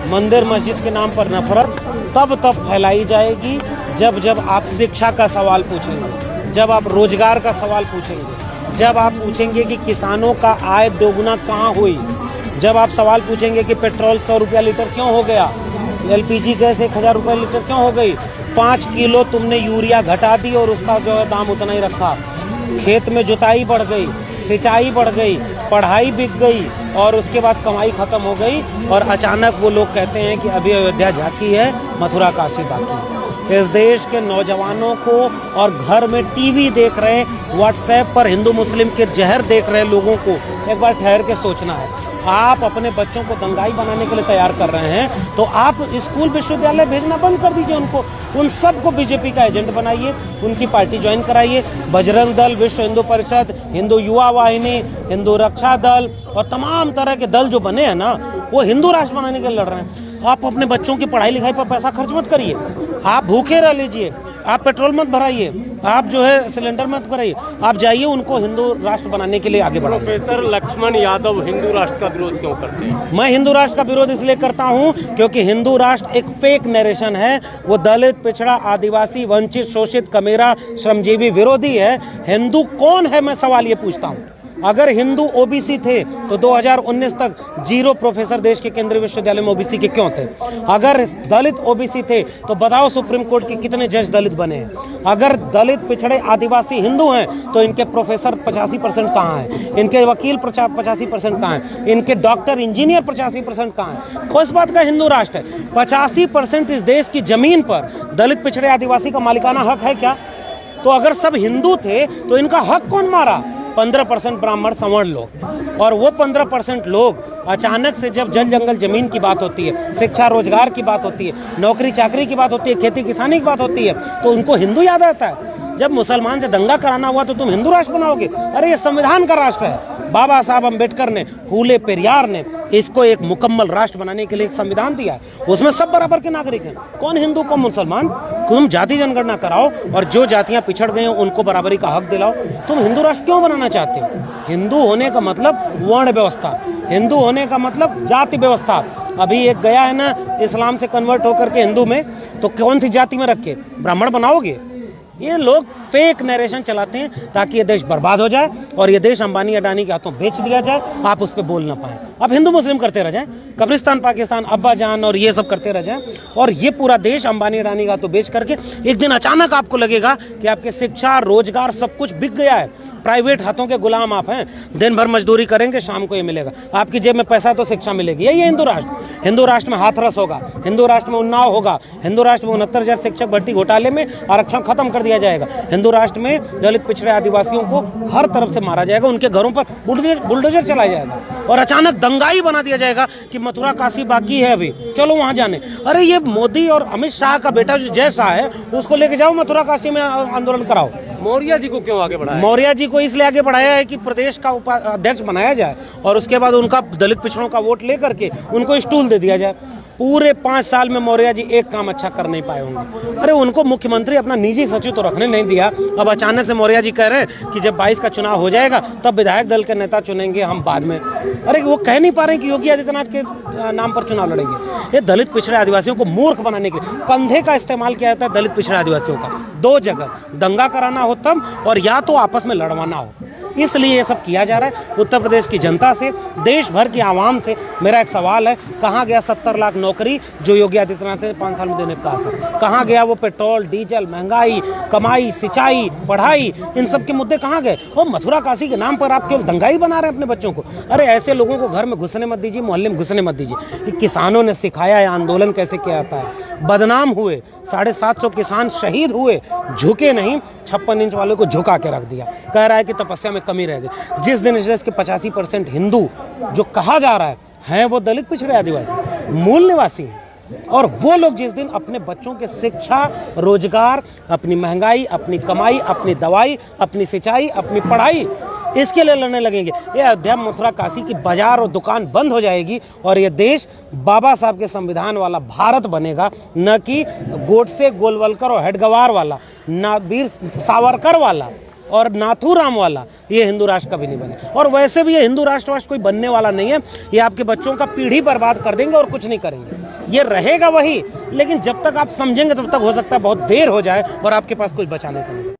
मंदिर मस्जिद के नाम पर नफरत तब फैलाई जाएगी जब आप शिक्षा का सवाल पूछेंगे, जब आप रोजगार का सवाल पूछेंगे, जब आप पूछेंगे कि किसानों का आय दोगुना कहाँ हुई, जब आप सवाल पूछेंगे कि पेट्रोल 100 रुपया लीटर क्यों हो गया, LPG गैस 1000 रुपये लीटर क्यों हो गई, 5 किलो तुमने यूरिया घटा दी और उसका जो है दाम उतना ही रखा, खेत में जुताई बढ़ गई, सिंचाई बढ़ गई, पढ़ाई बिक गई और उसके बाद कमाई खत्म हो गई और अचानक वो लोग कहते हैं कि अभी अयोध्या झांकी है, मथुरा काशी बाकी है। इस देश के नौजवानों को और घर में टीवी देख रहे, व्हाट्सएप पर हिंदू मुस्लिम के जहर देख रहे लोगों को एक बार ठहर के सोचना है। आप अपने बच्चों को दंगाई बनाने के लिए तैयार कर रहे हैं तो आप स्कूल विश्वविद्यालय भेजना बंद कर दीजिए उनको, उन सबको बीजेपी का एजेंट बनाइए, उनकी पार्टी ज्वाइन कराइए। बजरंग दल, विश्व हिंदू परिषद, हिंदू युवा वाहिनी, हिंदू रक्षा दल और तमाम तरह के दल जो बने हैं ना, वो हिंदू राष्ट्र बनाने के लिए लड़ रहे हैं। आप अपने बच्चों की पढ़ाई लिखाई पर पैसा खर्च मत करिए, आप भूखे रह लीजिए, आप पेट्रोल मत भराइए, आप जो है सिलेंडर मत भराइए, आप जाइए उनको हिंदू राष्ट्र बनाने के लिए आगे बढ़ाइए। प्रोफेसर लक्ष्मण यादव हिंदू राष्ट्र का विरोध क्यों करते हैं? मैं हिंदू राष्ट्र का विरोध इसलिए करता हूं क्योंकि हिंदू राष्ट्र एक फेक नरेशन है। वो दलित, पिछड़ा, आदिवासी, वंचित, शोषित, कमेरा, श्रमजीवी विरोधी है। हिंदू कौन है, मैं सवाल ये पूछता हूं। अगर हिंदू ओबीसी थे तो 2019 तक 0 प्रोफेसर देश के केंद्रीय विश्वविद्यालय में ओबीसी के क्यों थे? अगर दलित ओबीसी थे तो बताओ सुप्रीम कोर्ट के कितने जज दलित बने हैं? अगर दलित, पिछड़े, आदिवासी हिंदू हैं तो इनके प्रोफेसर 85% कहाँ हैं? इनके वकील 85% कहाँ हैं? इनके डॉक्टर, इंजीनियर 85% कहाँ हैं? किस बात का हिंदू राष्ट्र है? 85% इस देश की जमीन पर दलित, पिछड़े, आदिवासी का मालिकाना हक है क्या? तो अगर सब हिंदू थे तो इनका हक कौन मारा? 15% ब्राह्मण, सवर्ण लोग। और वो 15% लोग अचानक से जब जल जंगल जमीन की बात होती है, शिक्षा रोजगार की बात होती है, नौकरी चाकरी की बात होती है, खेती किसानी की बात होती है, तो उनको हिंदू याद आता है। जब मुसलमान से दंगा कराना हुआ तो तुम हिंदू राष्ट्र बनाओगे? अरे ये संविधान का राष्ट्र है। बाबा साहब अम्बेडकर ने, फूले पेरियार ने इसको एक मुकम्मल राष्ट्र बनाने के लिए एक संविधान दिया है। उसमें सब बराबर के नागरिक हैं। कौन हिंदू, कौन मुसलमान? तुम जाति जनगणना कराओ और जो जातियां पिछड़ गई हैं उनको बराबरी का हक दिलाओ। तुम हिंदू राष्ट्र क्यों बनाना चाहते हो? हिंदू होने का मतलब वर्ण व्यवस्था, हिंदू होने का मतलब जाति व्यवस्था। अभी एक गया है ना इस्लाम से कन्वर्ट होकर के हिंदू में, तो कौन सी जाति में रख के ब्राह्मण बनाओगे? ये लोग फेक नरेशन चलाते हैं ताकि ये देश बर्बाद हो जाए और ये देश अंबानी अडानी के हाथों बेच दिया जाए, आप उस पर बोल ना पाए। अब हिंदू मुस्लिम करते रह जाएं, कब्रिस्तान, पाकिस्तान, अब्बा जान और ये सब करते रह जाएं और ये पूरा देश अंबानी अडानी के हाथों बेच करके एक दिन अचानक आपको लगेगा कि आपके शिक्षा, रोजगार सब कुछ बिक गया है। प्राइवेट हाथों के गुलाम आप हैं। दिन भर मजदूरी करेंगे, शाम को ये मिलेगा। आपकी जेब में पैसा तो शिक्षा मिलेगी। यही है हिंदू राष्ट्र। हिंदू राष्ट्र में हाथरस होगा, हिंदू राष्ट्र में उन्नाव होगा, हिंदू राष्ट्र में 69,000 शिक्षक भर्ती घोटाले में आरक्षण खत्म कर दिया जाएगा। हिंदू राष्ट्र में दलित, पिछड़े, आदिवासियों को हर तरफ से मारा जाएगा, उनके घरों पर बुलडोजर चलाया जाएगा और अचानक दंगाई बना दिया जाएगा कि मथुरा काशी बाकी है, अभी चलो वहां जाने। अरे ये मोदी और अमित शाह का बेटा जो जय शाह है उसको लेके जाओ मथुरा काशी में आंदोलन कराओ। मौर्य जी को क्यों आगे बढ़ाया? मौर्य जी को इसलिए आगे बढ़ाया है कि प्रदेश का अध्यक्ष बनाया जाए और उसके बाद उनका दलित पिछड़ों का वोट लेकर के उनको स्टूल दे दिया जाए। पूरे 5 साल में मौर्य जी एक काम अच्छा कर नहीं पाए होंगे। अरे उनको मुख्यमंत्री अपना निजी सचिव तो रखने नहीं दिया। अब अचानक से मौर्य जी कह रहे हैं कि जब 22 का चुनाव हो जाएगा तब विधायक दल के नेता चुनेंगे हम बाद में। अरे वो कह नहीं पा रहे कि योगी आदित्यनाथ के नाम पर चुनाव लड़ेंगे। ये दलित, पिछड़े, आदिवासियों को मूर्ख बनाने के कंधे का इस्तेमाल किया जाता है। दलित, पिछड़े, आदिवासियों का 2 जगह दंगा कराना हो तब, और या तो आपस में लड़वाना हो, इसलिए ये सब किया जा रहा है। उत्तर प्रदेश की जनता से, देश भर की आवाम से मेरा एक सवाल है, कहाँ गया 70 लाख नौकरी जो योगी आदित्यनाथ ने 5 साल में देने का कहा था? कहाँ गया वो पेट्रोल, डीजल, महंगाई, कमाई, सिंचाई, पढ़ाई, इन सब के मुद्दे कहाँ गए? वो मथुरा काशी के नाम पर आप केवल दंगाई बना रहे हैं अपने बच्चों को। अरे ऐसे लोगों को घर में घुसने मत दीजिए, मोहल्ले में घुसने मत दीजिए। किसानों ने सिखाया है आंदोलन कैसे किया जाता है। बदनाम हुए, 750 किसान शहीद हुए, झुके नहीं, 56 इंच वाले को झुका के रख दिया। कह रहा है कि तपस्या में कमी रह गई। जिस दिन इस देश के 85% हिंदू जो कहा जा रहा है वो दलित, पिछड़े, आदिवासी मूल निवासी हैं। और वो लोग जिस दिन अपने बच्चों के शिक्षा, रोजगार, अपनी महंगाई, अपनी कमाई, अपनी दवाई, अपनी सिंचाई, अपनी पढ़ाई, इसके लिए लड़ने लगेंगे, ये अयोध्या, मथुरा, काशी की बाजार और दुकान बंद हो जाएगी और ये देश बाबा साहब के संविधान वाला भारत बनेगा, न कि गोडसे, गोलवलकर और हेडगवार वाला, ना वीर सावरकर वाला और नाथूराम वाला। ये हिंदू राष्ट्र कभी नहीं बने। और वैसे भी ये हिंदू राष्ट्र कोई बनने वाला नहीं है। ये आपके बच्चों का पीढ़ी बर्बाद कर देंगे और कुछ नहीं करेंगे। ये रहेगा वही, लेकिन जब तक आप समझेंगे तब तक हो सकता है बहुत देर हो जाए और आपके पास कुछ बचाने को नहीं।